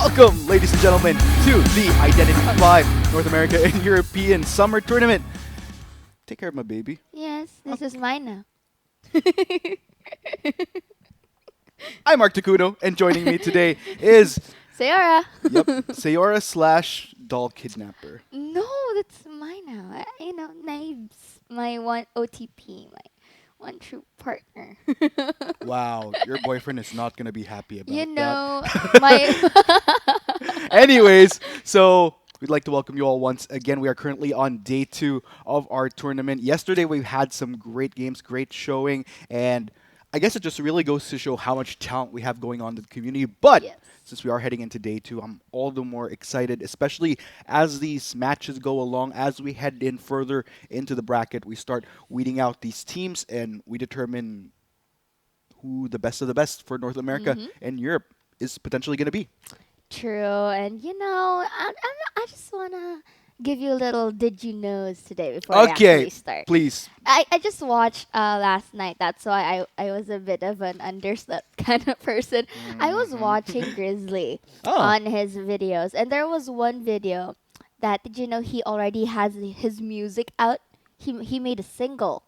Welcome, ladies and gentlemen, to the Identity 5 North America and European Summer Tournament. Take care of my baby. Yes, this is mine now. I'm Mark Takuno, and joining me today is Sayora. Sayora slash doll kidnapper. No, that's mine now. Naib's my one OTP, my one true partner. Wow, your boyfriend is not gonna be happy about You that. know, my. Anyways, so we'd like to welcome you all once again. We are currently on day 2 of our tournament. Yesterday we had some great games, great showing, and I guess it just really goes to show how much talent we have going on in the community. But Yes. since we are heading into day 2, I'm all the more excited, especially as these matches go along, as we head in further into the bracket, we start weeding out these teams and we determine who the best of the best for North America and Europe is potentially going to be. True, and I just wanna give you a little did you knows today before we actually start. Please. I just watched last night. That's why I was a bit of an underslept kind of person. I was watching Grizzly on his videos, and there was one video that did you know he already has his music out. He made a single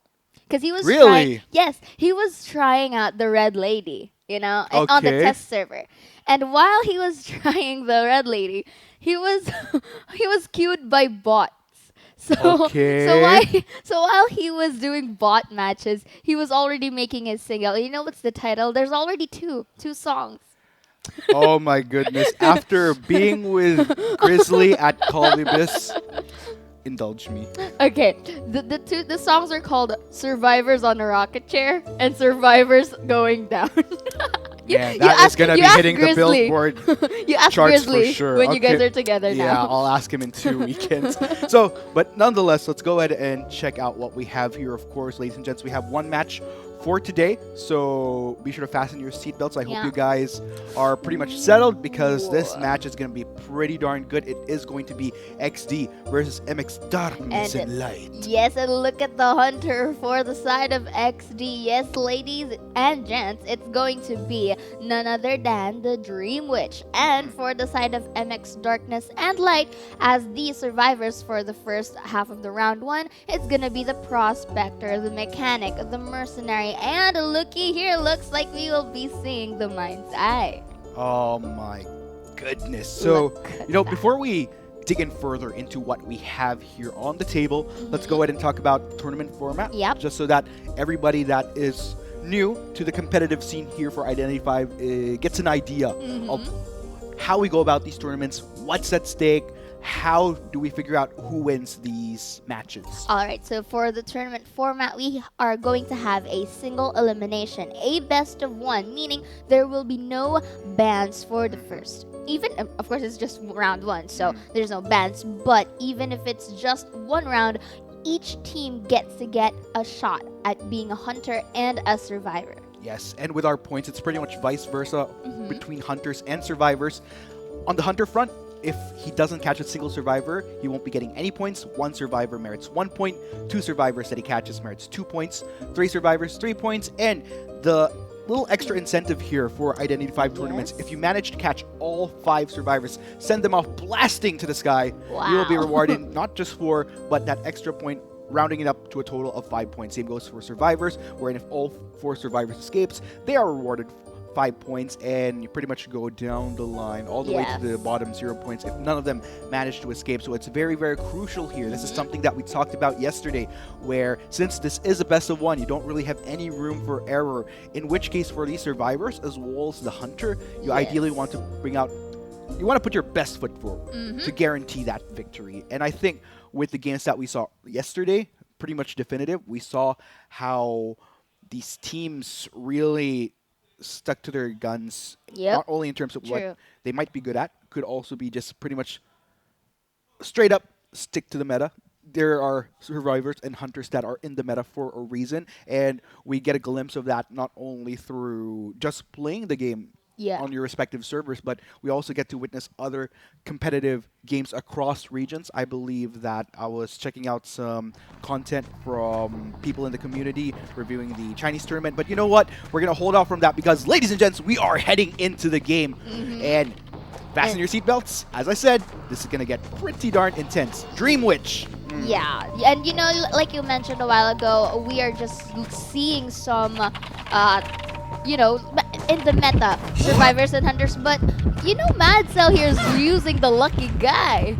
because he was Really? yes, he was trying out the Red Lady, and on the Okay. test server. And while he was trying the Red Lady, he was he was queued by bots. So Okay. so while he was doing bot matches, he was already making his single. You know what's the title? There's already two songs. Oh my goodness. After being with Grizzly at Colibus, indulge me. Okay, the songs are called "Survivors on a Rocket Chair" and "Survivors Going Down." Yeah, that is going to be hitting the billboard You ask charts for Grizzly sure. when you guys Okay. are together Yeah, now. I'll ask him in 2 weekends. So, but nonetheless, let's go ahead and check out what we have here. Of course, ladies and gents, we have one match for today. So be sure to fasten your seatbelts. I hope Yeah. you guys are pretty much settled because this match is going to be pretty darn good. It is going to be XD versus MX Darkness and Light. Yes, and look at the hunter for the side of XD. Yes, ladies and gents, it's going to be none other than the Dream Witch. And for the side of MX Darkness and Light, as the survivors for the first half of the round 1, it's gonna be the Prospector, the Mechanic, the Mercenary, and looky here, looks like we will be seeing the Mind's Eye. Oh my goodness. So, Look at that. before we dig in further into what we have here on the table, let's go ahead and talk about tournament format. Yep. Just so that everybody that is new to the competitive scene here for Identity 5 gets an idea of how we go about these tournaments, what's at stake, how do we figure out who wins these matches. Alright, so for the tournament format, we are going to have a single elimination, a best of 1, meaning there will be no bans for the first. Even, of course, it's just round 1, so there's no bans, but even if it's just one round, each team gets to get a shot at being a hunter and a survivor. Yes, and with our points, it's pretty much vice versa between hunters and survivors. On the hunter front, if he doesn't catch a single survivor, he won't be getting any points. 1 survivor merits 1 point. 2 survivors that he catches merits 2 points. 3 survivors, 3 points. And the little extra incentive here for Identity 5 tournaments, Yes. if you manage to catch all 5 survivors, send them off blasting to the sky, you will be Wow. rewarded not just 4, but that extra point, rounding it up to a total of 5 points. Same goes for survivors, wherein if all 4 survivors escapes, they are rewarded 5 points, and you pretty much go down the line all the way to the Yes. bottom 0 points if none of them manage to escape. So it's very, very crucial here. This is something that we talked about yesterday, where since this is a best of 1, you don't really have any room for error, in which case for these survivors as well as the hunter, you ideally want to you want to put your best foot forward to guarantee that victory. And I think with the games that we saw yesterday, pretty much definitive, we saw how these teams really stuck to their guns, Yep. not only in terms of True. what they might be good at, could also be just pretty much straight up stick to the meta. There are survivors and hunters that are in the meta for a reason, and we get a glimpse of that not only through just playing the game Yeah. on your respective servers, but we also get to witness other competitive games across regions. I believe that I was checking out some content from people in the community reviewing the Chinese tournament, but you know what? We're going to hold off from that because, ladies and gents, we are heading into the game. And Fasten your seatbelts. As I said, this is going to get pretty darn intense. Dream Witch. Yeah, and you know, like you mentioned a while ago, we are just seeing some, you know, in the meta, survivors and hunters. But you know, Mad Cell here is using the lucky guy.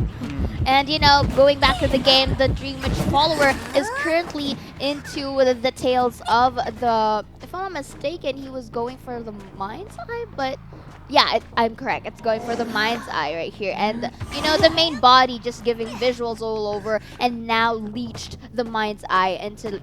And you know, going back to the game, the Dream Witch follower is currently into the tails of the. If I'm not mistaken, he was going for the Mind's Eye, but yeah, I'm correct. It's going for the Mind's Eye right here, and you know, the main body just giving visuals all over, and now leached the Mind's Eye and to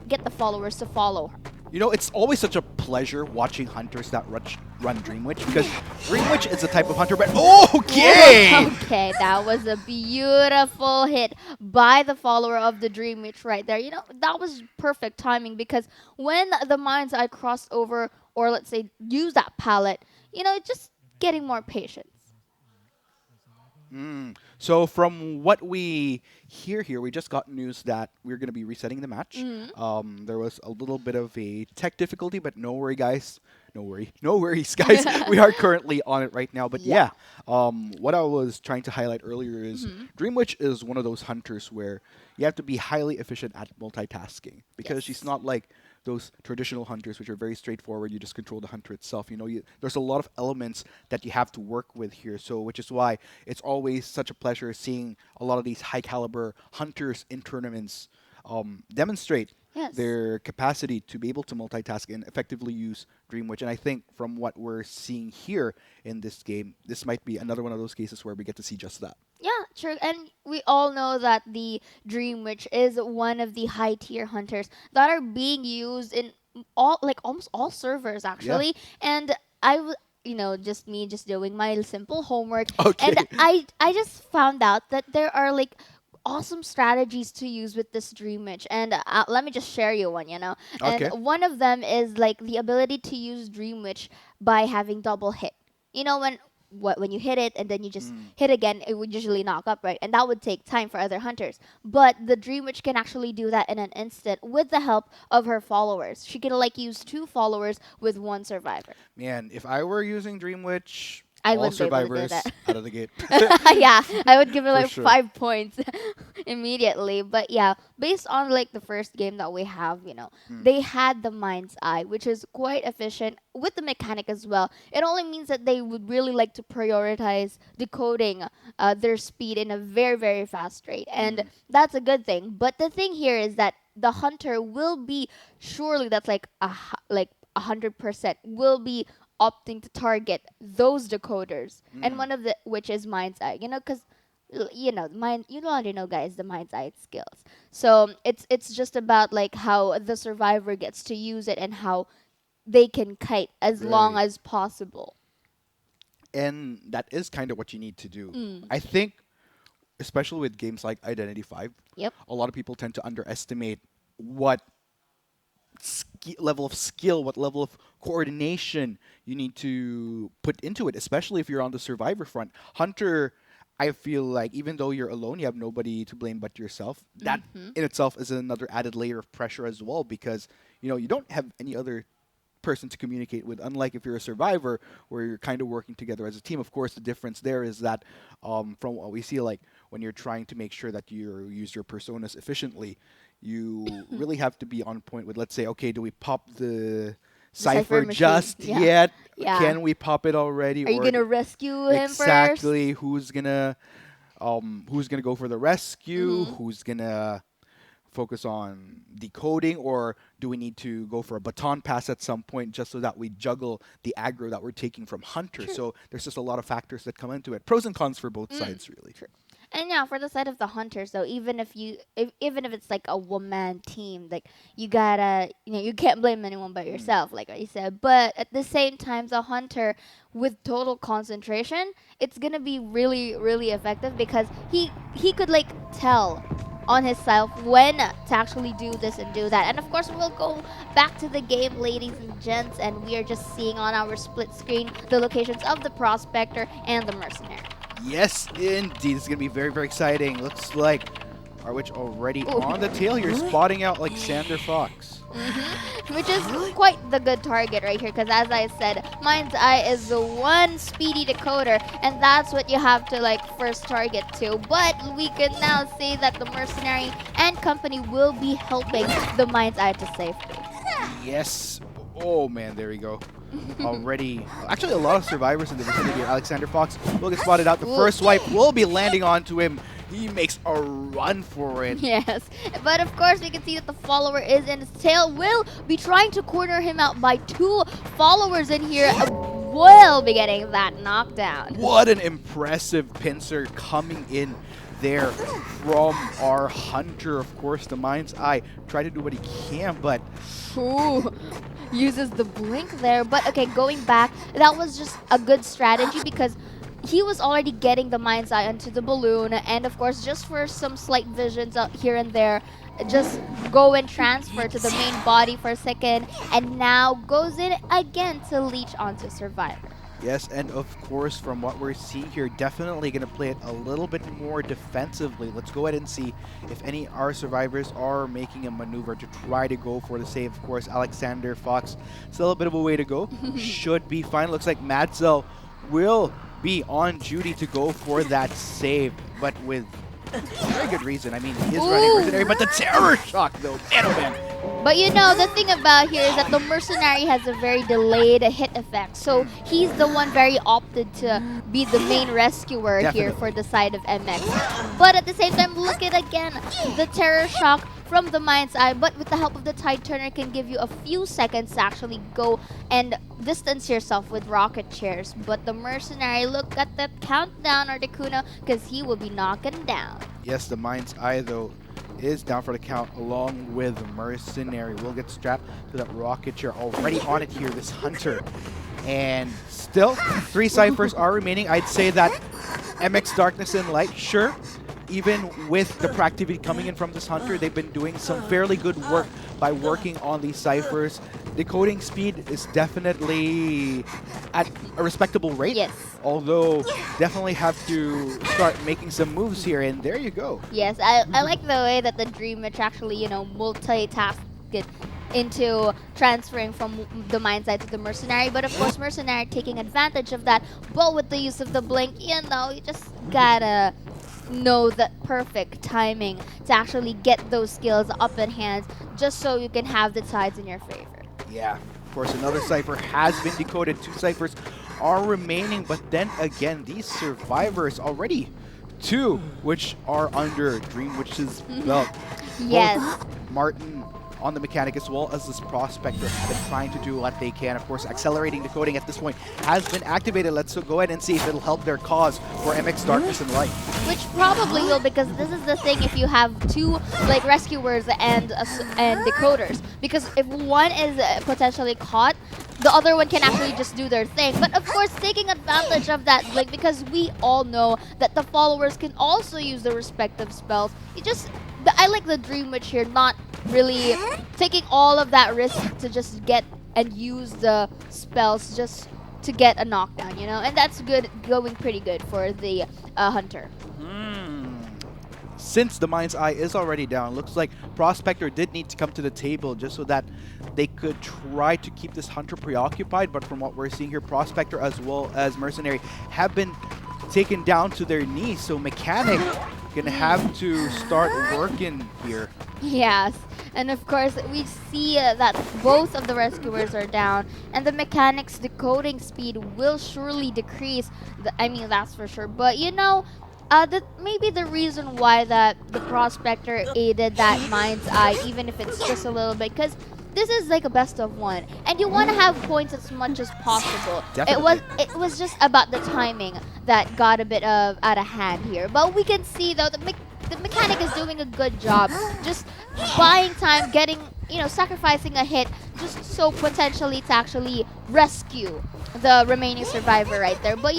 get the followers to follow her. You know, it's always such a pleasure watching hunters that run Dream Witch, because Dream Witch is the type of hunter, but okay! Okay, that was a beautiful hit by the follower of the Dream Witch right there. You know, that was perfect timing, because when the Mind's Eye crossed over, or let's say use that palette, you know, just getting more patience. So from what we hear here, we just got news that we're going to be resetting the match. There was a little bit of a tech difficulty, but no worry, guys. No worries, guys. We are currently on it right now. But yeah, what I was trying to highlight earlier is Dream Witch is one of those hunters where you have to be highly efficient at multitasking, because she's not like those traditional hunters, which are very straightforward. You just control the hunter itself. You know, there's a lot of elements that you have to work with here. So, which is why it's always such a pleasure seeing a lot of these high caliber hunters in tournaments demonstrate their capacity to be able to multitask and effectively use Dream Witch. And I think from what we're seeing here in this game, this might be another one of those cases where we get to see just that. Yeah, true. And we all know that the Dream Witch is one of the high tier hunters that are being used in almost all servers actually. And you know, just me just doing my simple homework. Okay. And I just found out that there are like awesome strategies to use with this Dream Witch, and let me just share you one, you know. And one of them is like the ability to use Dream Witch by having double hit. You know, when you hit it and then you just hit again, it would usually knock up, right? And that would take time for other hunters. But the Dream Witch can actually do that in an instant with the help of her followers. She can like use 2 followers with 1 survivor. Man, if I were using Dream Witch, I all wouldn't be able to do survivors that. out of the gate. Yeah, I would give it like sure. 5 points immediately. But yeah, based on like the first game that we have, you know, they had the Mind's Eye, which is quite efficient with the mechanic as well. It only means that they would really like to prioritize decoding their speed in a very, very fast rate. And that's a good thing. But the thing here is that the hunter will be, surely that's like 100%, will be opting to target those decoders, and one of the which is Mind's Eye. You know, because you already know, guys, the Mind's Eye skills. So it's just about like how the survivor gets to use it and how they can kite as long as possible. And that is kind of what you need to do. I think, especially with games like Identity 5, a lot of people tend to underestimate what level of skill, what level of coordination you need to put into it, especially if you're on the survivor front. Hunter, I feel like even though you're alone, you have nobody to blame but yourself. That in itself is another added layer of pressure as well, because you don't have any other person to communicate with, unlike if you're a survivor where you're kind of working together as a team. Of course, the difference there is that from what we see, like when you're trying to make sure that you use your personas efficiently, you really have to be on point with, let's say, okay, do we pop the Cypher just yet? Can we pop it already? Are you gonna rescue him first? Exactly. Who's gonna go for the rescue? Who's gonna focus on decoding, or do we need to go for a baton pass at some point just so that we juggle the aggro that we're taking from Hunter? So there's just a lot of factors that come into it. Pros and cons for both sides, really. True. And yeah, for the side of the hunters, though, even if it's like a one-man team, like you gotta, you can't blame anyone but yourself, like you said. But at the same time, the hunter with total concentration, it's gonna be really, really effective, because he could like tell on himself when to actually do this and do that. And of course, we'll go back to the game, ladies and gents, and we are just seeing on our split screen the locations of the prospector and the mercenary. Yes, indeed. It's going to be very, very exciting. Looks like Which already Ooh. on the tail here, spotting out Alexander Fox. Which is quite the good target right here, because as I said, Mind's Eye is the one speedy decoder, and that's what you have to like first target to. But we can now say that the Mercenary and company will be helping the Mind's Eye to safety. Yes. Oh man, there we go. Already, actually a lot of survivors in the vicinity here. Alexander Fox will get spotted out. The Ooh. first swipe will be landing onto him. He makes a run for it. Yes, but of course we can see that the follower is in his tail, will be trying to corner him out by 2 followers in here. Will be getting that knockdown. What an impressive pincer coming in there from our hunter. Of course, the Mind's Eye try to do what he can, but Ooh, uses the blink there. But okay, going back, that was just a good strategy because he was already getting the Mind's Eye onto the balloon, and of course, just for some slight visions out here and there, just go and transfer to the main body for a second, and now goes in again to leech onto Survivor. yes, and of course, from what we're seeing here, definitely going to play it a little bit more defensively. Let's go ahead and see if any our survivors are making a maneuver to try to go for the save. Of course, Alexander Fox, still a bit of a way to go. Should be fine. Looks like Madzel will be on duty to go for that save, but with very good reason. I mean, he is running Mercenary, but the Terror Shock, though, man, oh man. But you know, the thing about here is that the Mercenary has a very delayed hit effect. So he's the one very opted to be the main rescuer here Definitely. for the side of MX. But at the same time, look at again, the Terror Shock from the Mind's Eye, but with the help of the Tide Turner can give you a few seconds to actually go and distance yourself with rocket chairs. But the Mercenary, look at the countdown, Articuno, because he will be knocking down. Yes, the Mind's Eye, though, is down for the count along with Mercenary. Will get strapped to that rocket chair. Already on it here, this Hunter. And still, 3 ciphers are remaining. I'd say that MX Darkness and Light, sure, even with the proactivity coming in from this Hunter, they've been doing some fairly good work by working on these ciphers. Decoding speed is definitely at a respectable rate. Yes. Although, definitely have to start making some moves here, and there you go. Yes, I like the way that the Dream Witch actually, multitask it into transferring from the Mind's Eye to the Mercenary. But of course, Mercenary taking advantage of that. But with the use of the blink, you just gotta know the perfect timing to actually get those skills up in hand, just so you can have the tides in your favor. Yeah, of course, another cipher has been decoded. 2 ciphers are remaining, but then again, these survivors already 2, which are under Dream Witch's belt. Yes. Both Martin on the mechanic as well as this Prospector have been trying to do what they can. Of course, accelerating decoding at this point has been activated. Let's go ahead and see if it'll help their cause for MX Darkness and Light. Which probably will, because this is the thing if you have 2 rescuers and decoders. Because if one is potentially caught, the other one can actually just do their thing. But of course, taking advantage of that blink, because we all know that the followers can also use the respective spells. I like the Dream Witch here, not really taking all of that risk to just get and use the spells just to get a knockdown, and that's good, going pretty good for the Hunter. Since the Mind's Eye is already down, looks like Prospector did need to come to the table just so that they could try to keep this Hunter preoccupied. But from what we're seeing here, Prospector as well as Mercenary have been taken down to their knees. So Mechanic gonna have to start working here. Yes, and of course we see that both of the rescuers are down, and the Mechanic's decoding speed will surely decrease. That's for sure. But maybe the reason why that the Prospector aided that Mind's Eye, even if it's just a little bit, because this is like a best of 1, and you want to have points as much as possible. Definitely. It was just about the timing that got a bit out of hand here. But we can see though the Mechanic is doing a good job, just buying time, getting sacrificing a hit, just so potentially to actually rescue the remaining survivor right there. But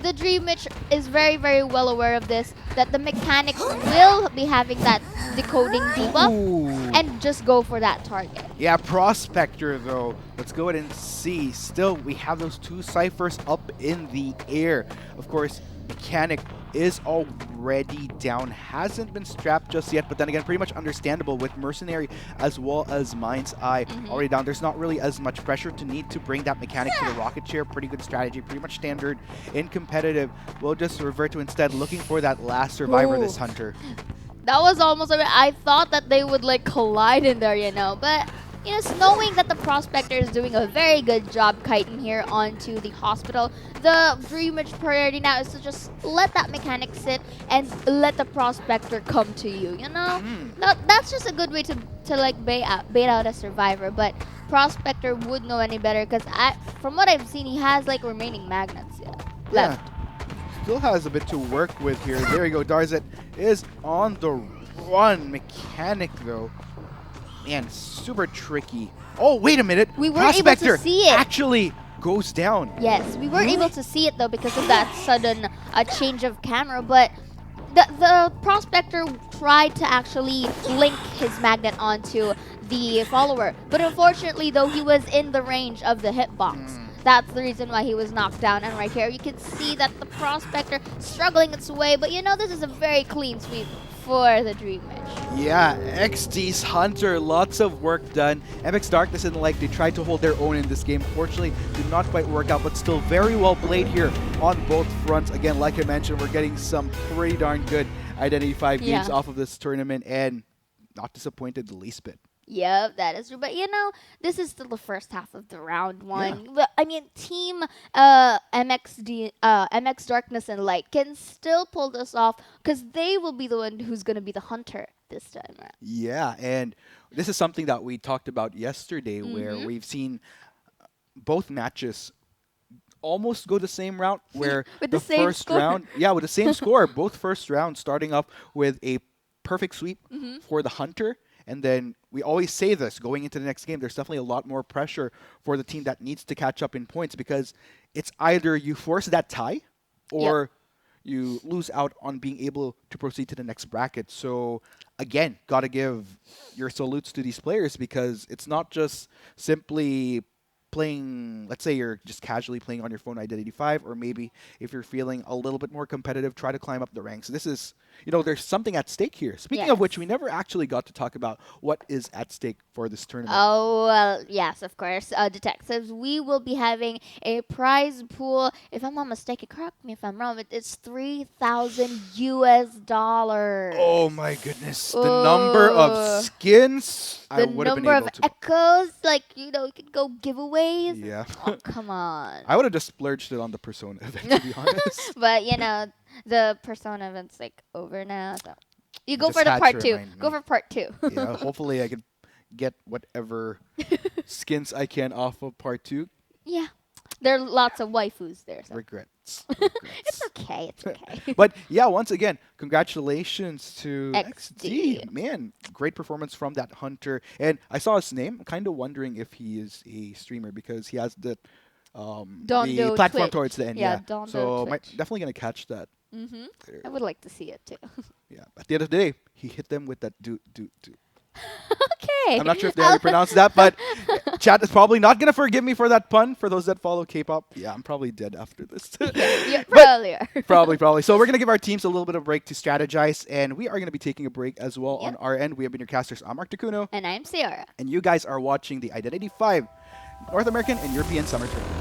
the Dream Witch is very, very well aware of this, that the Mechanic will be having that decoding debuff and just go for that target. Yeah, Prospector though, let's go ahead and see. Still, we have those 2 ciphers up in the air. Of course, Mechanic is already down. Hasn't been strapped just yet, but then again, pretty much understandable with Mercenary as well as Mind's Eye already down. There's not really as much pressure to need to bring that mechanic to the rocket chair. Pretty good strategy, pretty much standard in competitive. We'll just revert to instead looking for that last survivor, this Hunter. That was almost a bit, I thought that they would like collide in there, but knowing that the Prospector is doing a very good job kiting here onto the hospital, the Dream Witch priority now is to just let that mechanic sit and let the Prospector come to you, That's just a good way to like bait out a survivor, but Prospector would know any better because from what I've seen, he has like remaining magnets left. Still has a bit to work with here. There we go. Darzet is on the run. Mechanic, though. Man, super tricky. Oh, wait a minute. We weren't able to see it. Actually goes down. Yes, we weren't able to see it, though, because of that sudden change of camera. But the Prospector tried to actually link his magnet onto the follower. But unfortunately, though, he was in the range of the hitbox. That's the reason why he was knocked down. And right here, you can see that the Prospector struggling its way. But this is a very clean sweep for the Dream Witch. Yeah, XD's Hunter, lots of work done. MX Darkness and the like, they tried to hold their own in this game. Fortunately, did not quite work out, but still very well played here on both fronts. Again, like I mentioned, we're getting some pretty darn good Identity 5 games off of this tournament, and not disappointed the least bit. Yep, that is true. But this is still the first half of the round one. Yeah. I mean, Team MX Darkness and Light can still pull this off because they will be the one who's going to be the Hunter this time around. Yeah, and this is something that we talked about yesterday where we've seen both matches almost go the same route where with the first score. round, with the same score, both first rounds starting off with a perfect sweep for the Hunter. And then we always say this going into the next game, there's definitely a lot more pressure for the team that needs to catch up in points because it's either you force that tie or you lose out on being able to proceed to the next bracket. So again, got to give your salutes to these players because it's not just simply playing, let's say you're just casually playing on your phone Identity 5, or maybe if you're feeling a little bit more competitive, try to climb up the ranks. This is, there's something at stake here. Speaking of which, we never actually got to talk about what is at stake for this tournament. Oh, well, yes, of course. Detectives, we will be having a prize pool. If I'm not mistaken, correct me if I'm wrong, but it's $3,000 US. Oh my goodness. The number of skins I would have been able to. The number of echoes, you could go giveaways. Yeah. Oh, come on. I would have just splurged it on the Persona event, to be honest. But, the Persona event's over now. So you go for the part 2. Go for part 2. Yeah, hopefully I can get whatever skins I can off of part 2. Yeah. There are lots of waifus there. So. Regrets. It's okay. It's okay. But yeah, once again, congratulations to XD. XD. Man, great performance from that Hunter. And I saw his name. I'm kind of wondering if he is a streamer because he has the platform Twitch. Towards the end. Yeah, so definitely going to catch that. I would like to see it too. Yeah. At the end of the day, he hit them with that do. Okay. I'm not sure if they how to pronounce that, but chat is probably not going to forgive me for that pun. For those that follow K-pop, I'm probably dead after this. Yeah, probably are. Probably. So we're going to give our teams a little bit of a break to strategize, and we are going to be taking a break as well on our end. We have been your casters. I'm Mark Takuno. And I'm Ciara. And you guys are watching the Identity 5 North American and European Summer Tournament.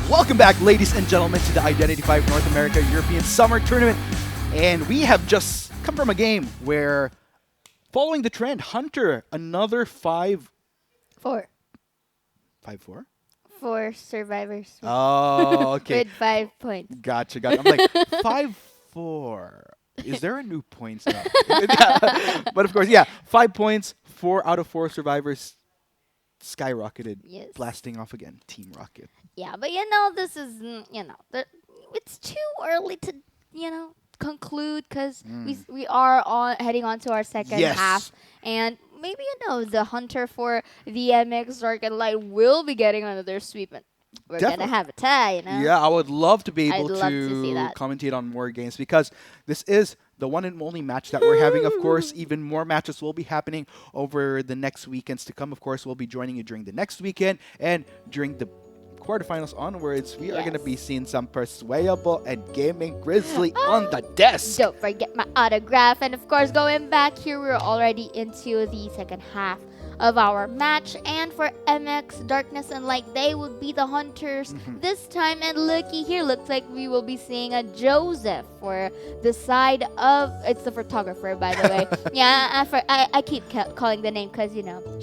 Welcome back, ladies and gentlemen, to the Identity 5 North America European Summer Tournament. And we have just come from a game where, following the trend, Hunter, another 5-4? 4. 4 survivors. Oh, okay. With 5 points. Gotcha. I'm like, 5-4. Is there a new points now? But of course, yeah, 5 points, 4 out of 4 survivors skyrocketed, Yes. blasting off again. Team Rocket. Yeah, but this is, it's too early to, conclude because we are heading on to our second Yes. half. And maybe, the hunter for the MX Dark and Light will be getting another sweep. And we're going to Definitely. have a tie, Yeah, I would love to be I'd able love to see that. commentate on more games because this is the one and only match that we're having. Of course, even more matches will be happening over the next weekends to come. Of course, we'll be joining you during the next weekend and during the quarterfinals onwards. We are going to be seeing some Persuadable and Gaming Grizzly on the desk. Don't forget my autograph. And of course, going back here, we're already into the second half of our match. And for MX Darkness and Light, they would be the hunters this time. And looky here, looks like we will be seeing a Joseph for the side of, it's the photographer, by the way. Yeah, I keep calling the name because,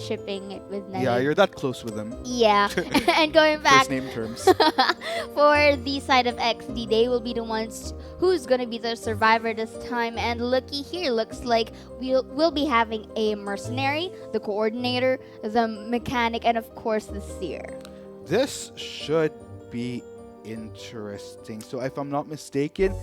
shipping it with Nani. Yeah, you're that close with them. Yeah. And going back First name terms. for the side of XD, they will be the ones who's going to be the survivor this time. And looky here, looks like we'll be having a mercenary, the coordinator, the mechanic, and of course the seer. This should be interesting. So if I'm not mistaken,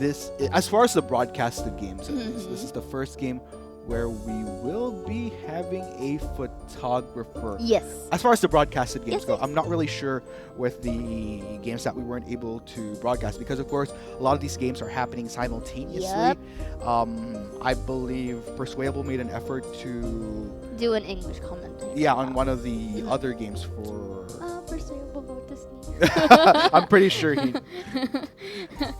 as far as the broadcasted games, this is the first game where we will be having a photographer. Yes. As far as the broadcasted games Yes, go, yes. I'm not really sure with the games that we weren't able to broadcast because, of course, a lot of these games are happening simultaneously. Yep. I believe Persuadable made an effort to, Do an English comment. on one of the other games for. Persuadable noticed me. I'm pretty sure he.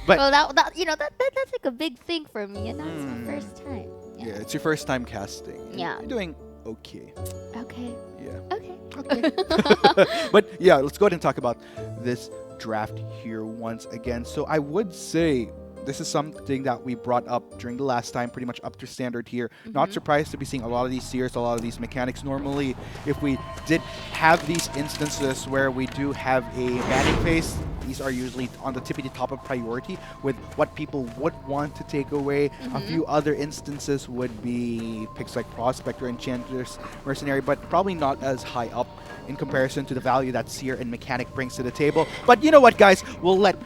But well, that's like a big thing for me, and that's my first time. yeah, it's your first time casting. Yeah. You're doing okay. Okay. Yeah. Okay. But yeah, let's go ahead and talk about this draft here once again. So I would say this is something that we brought up during the last time, pretty much up to standard here. Not surprised to be seeing a lot of these seers, a lot of these mechanics. Normally, if we did have these instances where we do have a banning phase, these are usually on the tippity top of priority with what people would want to take away. A few other instances would be picks like Prospector, Enchantress, Mercenary, but probably not as high up in comparison to the value that Seer and Mechanic brings to the table. But you know what, guys? We'll let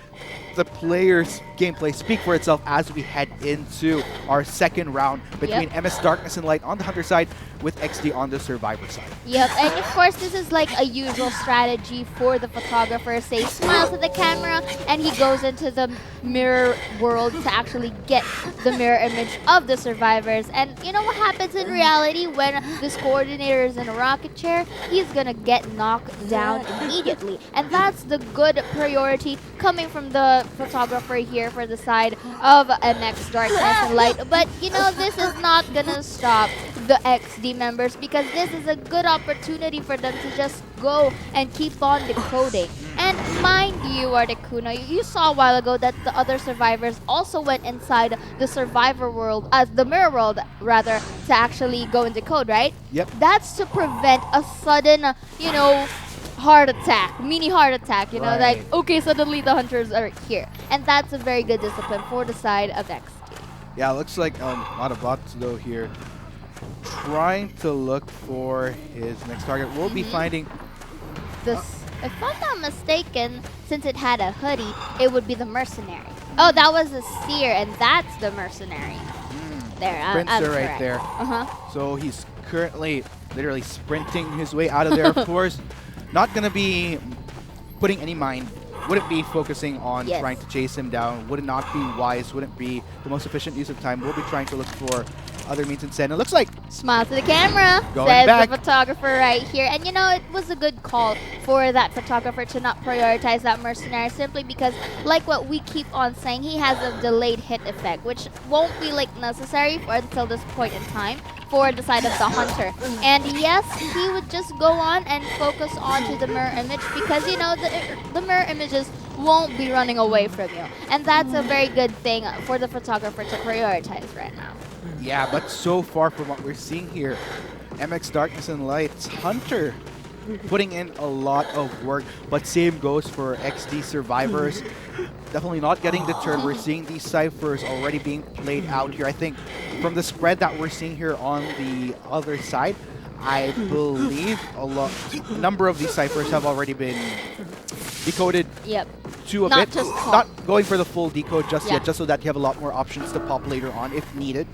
the players' gameplay speak for itself as we head into our second round between MS Darkness and Light on the Hunter side with XD on the Survivor side. Yep, and of course this is like a usual strategy for the photographer. Say, smiles at the camera, and he goes into the mirror world to actually get the mirror image of the survivors. And you know what happens in reality when this coordinator is in a rocket chair? He's gonna get knocked down immediately. And that's the good priority coming from the photographer here for the side of MX Darkness and Light. But this is not gonna stop the XD members because this is a good opportunity for them to just go and keep on decoding. And mind you, Articuno, you saw a while ago that the other survivors also went inside the survivor world, the mirror world rather, to actually go and decode, right? Yep. That's to prevent a sudden, heart attack, mini heart attack, Right. like, okay, suddenly the hunters are here. And that's a very good discipline for the side of XD. Yeah, looks like Matabatsudo here trying to look for his next target. We'll be finding If I'm not mistaken, since it had a hoodie, it would be the mercenary. Oh, that was a seer, and that's the mercenary. There, I'm Princer right correct. there. Uh-huh. So he's currently literally sprinting his way out of there, of course. Not going to be putting any mind. Wouldn't be focusing on Yes. trying to chase him down. Would not be wise. Wouldn't be the most efficient use of time. We'll be trying to look for other means instead. And it looks like Smile to the camera, Going says back. the photographer right here. And it was a good call for that photographer to not prioritize that mercenary simply because, like what we keep on saying, he has a delayed hit effect, which won't be necessary until this point in time. for the side of the hunter. And yes, he would just go on and focus onto the mirror image because you know the mirror images won't be running away from you. And that's a very good thing for the photographer to prioritize right now. Yeah, but so far from what we're seeing here, MX Darkness and Lights, Hunter putting in a lot of work, but same goes for XD Survivors. Definitely not getting deterred. We're seeing these ciphers already being played out here. I think from the spread that we're seeing here on the other side, I believe a number of these ciphers have already been decoded Yep. to a Not bit. just pop. Not going for the full decode just Yeah. yet, just so that you have a lot more options to pop later on if needed.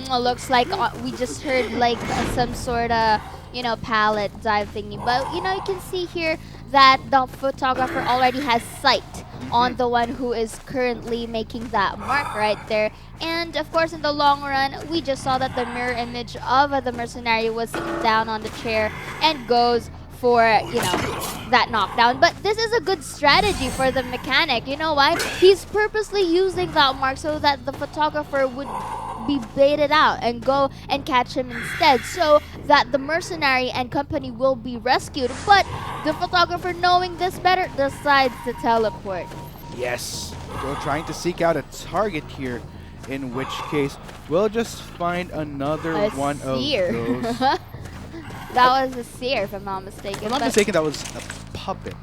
Looks like we just heard like some sort of palette dive thingy, but you can see here that the photographer already has sight on the one who is currently making that mark right there. And of course, in the long run, we just saw that the mirror image of the mercenary was down on the chair and goes for that knockdown. But this is a good strategy for the mechanic. You know why? He's purposely using that mark so that the photographer would be baited out and go and catch him instead, so that the mercenary and company will be rescued. But the photographer, knowing this better, decides to teleport. Yes, we're trying to seek out a target here, in which case we'll just find another A one seer. of those. That was a seer, if I'm not mistaken. If I'm not but- mistaken, that was a puppet.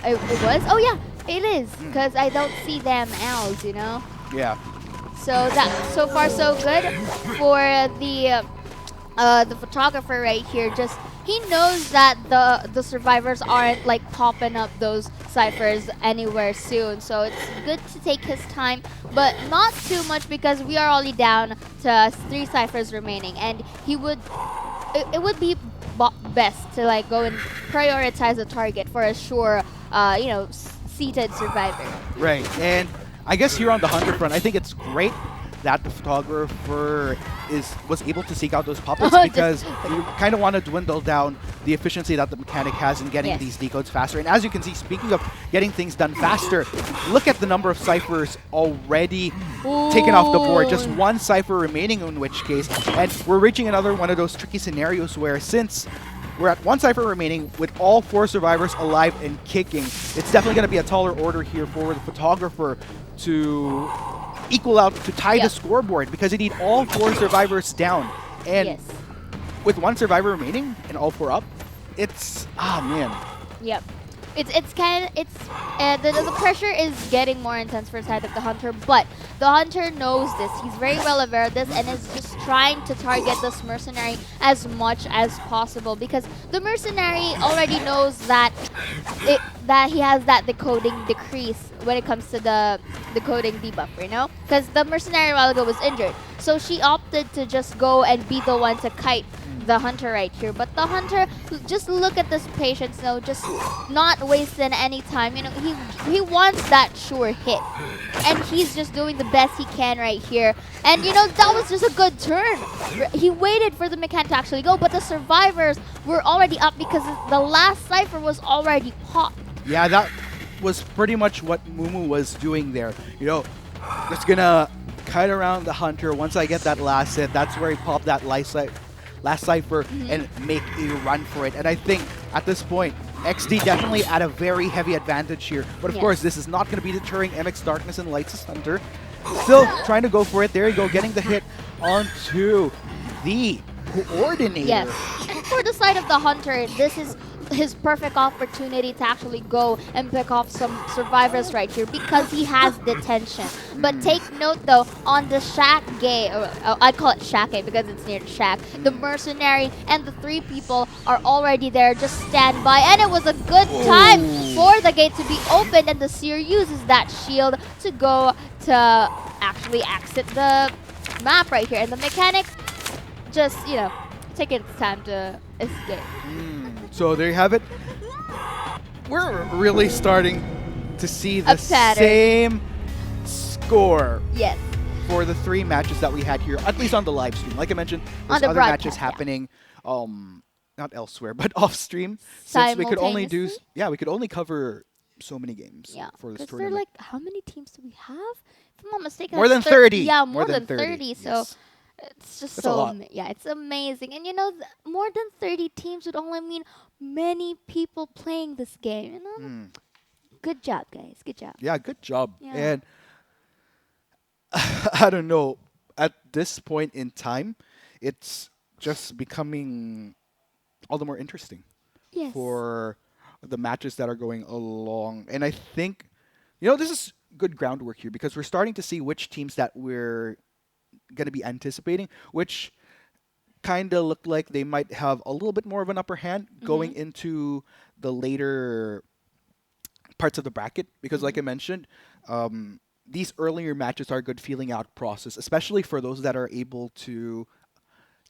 It was? Oh yeah, it is, because I don't see them owls, Yeah. So far so good for the photographer right here. Just he knows that the survivors aren't like popping up those ciphers anywhere soon, so it's good to take his time, but not too much because we are only down to 3 ciphers remaining, and it would be best to like go and prioritize a target for a sure seated survivor. Right, and I guess here on the Hunter front, I think it's great that the photographer was able to seek out those puppets because you kind of want to dwindle down the efficiency that the mechanic has in getting Yes. these decodes faster. And as you can see, speaking of getting things done faster, look at the number of ciphers already taken off the board. Just 1 cipher remaining, in which case, and we're reaching another one of those tricky scenarios where since we're at 1 cipher remaining with all 4 survivors alive and kicking, it's definitely going to be a taller order here for the photographer to equal out, to tie the Yep. scoreboard, because you need all 4 survivors down. And Yes. with 1 survivor remaining and all 4 up, it's, man. Yep. The pressure is getting more intense for the side of the hunter, but the hunter knows this. He's very well aware of this and is just trying to target this mercenary as much as possible, because the mercenary already knows that he has that decoding decrease when it comes to the decoding debuff, because the mercenary a while ago was injured, so she opted to just go and be the one to kite the hunter right here. But the hunter, just look at this patience though, just not wasting any time. He wants that sure hit, and he's just doing the best he can right here. And that was just a good turn. He waited for the mechanic to actually go, but the survivors were already up because the last cipher was already popped. Yeah, that was pretty much what Mumu was doing there. Just gonna kite around the hunter. Once I get that last hit, that's where he popped that last cipher and make a run for it. And I think at this point, XD definitely at a very heavy advantage here. But of Yes. course, this is not going to be deterring MX Darkness and Lights' Hunter. Still trying to go for it. There you go, getting the hit onto the coordinator. Yes. And for the side of the hunter, this is his perfect opportunity to actually go and pick off some survivors right here because he has detention. But take note though, on the shack gate, or I call it shack gate because it's near the shack, the mercenary and the 3 people are already there, just stand by, and it was a good time for the gate to be opened, and the seer uses that shield to go to actually exit the map right here, and the mechanic just, taking its time to escape. So there you have it. We're really starting to see the pattern. same score Yes. for the 3 matches that we had here, at least on the live stream. Like I mentioned, On there's the other matches broadcast, yeah. happening, not elsewhere, but off stream. Since we could only do, Simultaneously? we could only cover so many games Yeah. for this Because they're tournament. like, how many teams do we have? If I'm not mistaken, More it's than 30. Yeah, more than 30. So Yes. It's just That's a so lot. yeah, it's amazing. And more than 30 teams would only mean many people playing this game. Hmm. Good job, guys. Good job. Yeah, good job. Yeah. And I don't know. At this point in time, it's just becoming all the more interesting Yes. for the matches that are going along. And I think, this is good groundwork here because we're starting to see which teams that we're going to be anticipating, which kind of look like they might have a little bit more of an upper hand going into the later parts of the bracket. Because, like I mentioned, these earlier matches are a good feeling out process, especially for those that are able to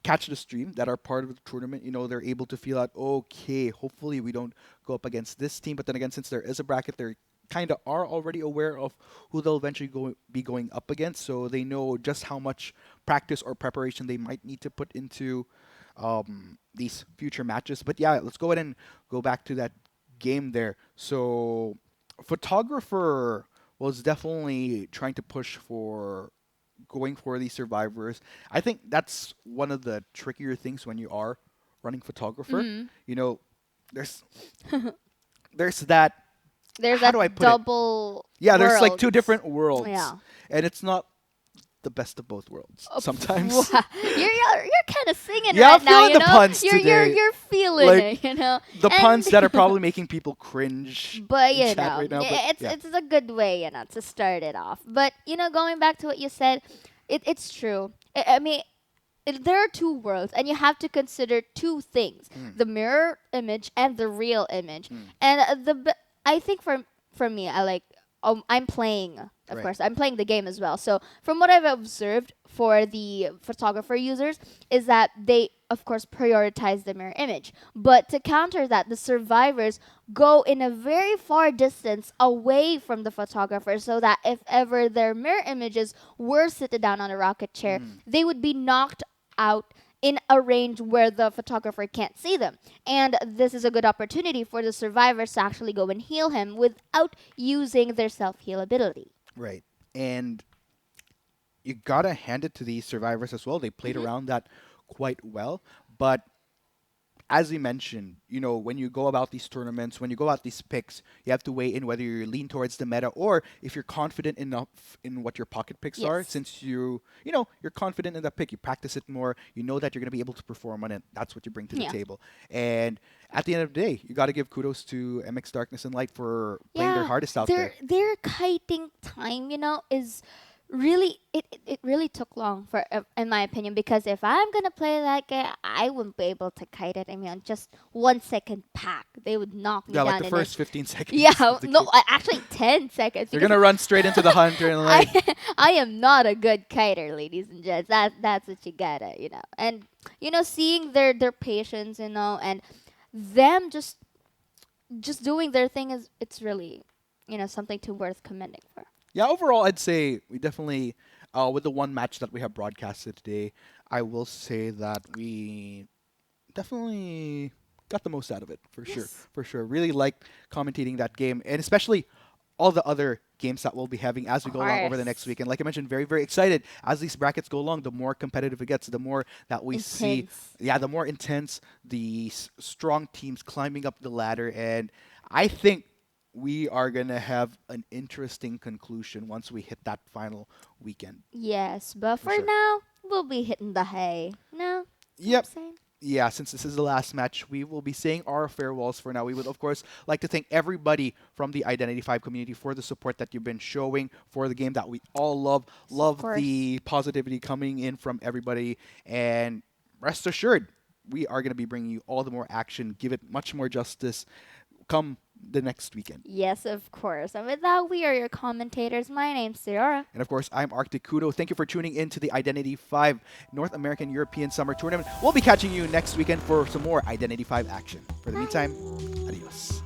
catch the stream that are part of the tournament. They're able to feel out, okay, hopefully we don't go up against this team. But then again, since there is a bracket, they kind of are already aware of who they'll eventually be going up against. So they know just how much practice or preparation they might need to put into these future matches. But yeah, let's go ahead and go back to that game there. So Photographer was definitely trying to push for going for these survivors. I think that's one of the trickier things when you are running Photographer. You know, there's there's that. There's How a do I put it? double. Yeah, there's like two worlds. different worlds. Yeah. And it's not the best of both worlds sometimes. Wow. You're kind of singing Yeah, right I'm now, feeling you the know. puns you're today. you're feeling Like, it, The And- puns that are probably making people cringe. But in you chat know, right now, but it's yeah. it's a good way, to start it off. But going back to what you said, it's true. I mean, there are two worlds, and you have to consider two things: the mirror image and the real image. And I think for me, I like. I'm playing, of Right. course. I'm playing the game as well. So from what I've observed for the photographer users is that they, of course, prioritize the mirror image. But to counter that, the survivors go in a very far distance away from the photographer so that if ever their mirror images were seated down on a rocket chair, they would be knocked out in a range where the photographer can't see them. And this is a good opportunity for the survivors to actually go and heal him without using their self-heal ability. Right. And you gotta hand it to these survivors as well. They played around that quite well. But as we mentioned, when you go about these tournaments, when you go out these picks, you have to weigh in whether you lean towards the meta or if you're confident enough in what your pocket picks are. Yes. Since you're confident in that pick, you practice it more. You know that you're gonna be able to perform on it. That's what you bring to the Yeah. table. And at the end of the day, you got to give kudos to MX Darkness and Light for playing their hardest out there. Their kiting time, is really it really took long for in my opinion, because if I'm gonna play that game, I wouldn't be able to kite it. I mean, on just 1 second pack, they would knock me Yeah, down. like the in first it. 15 seconds. Yeah, of the no, game. actually 10 seconds. You're because gonna run straight into the hunter and like. I am not a good kiter, ladies and gents. That's what you gotta, And seeing their patience, and them just doing their thing it's really, something to worth commending for. Yeah, overall, I'd say we definitely, with the one match that we have broadcasted today, I will say that we definitely got the most out of it, for sure. Yes. For sure. Really liked commentating that game, and especially all the other games that we'll be having as we go along over the next Course. week. And like I mentioned, very, very excited. As these brackets go along, the more competitive it gets, the more that we see. Intense. Yeah, the more intense, the strong teams climbing up the ladder. And I think we are going to have an interesting conclusion once we hit that final weekend. Yes, but For for sure. now, we'll be hitting the hay. No? Yep. I'm saying? Yeah, since this is the last match, we will be saying our farewells for now. We would, of course, like to thank everybody from the Identity 5 community for the support that you've been showing for the game that we all love. Love course. the positivity coming in from everybody. And rest assured, we are going to be bringing you all the more action, give it much more justice come the next weekend. Yes, of course. And with that, we are your commentators. My name's Seora. And of course, I'm Arctic Kudo. Thank you for tuning in to the Identity 5 North American European Summer Tournament. We'll be catching you next weekend for some more Identity 5 action. For the meantime, adios.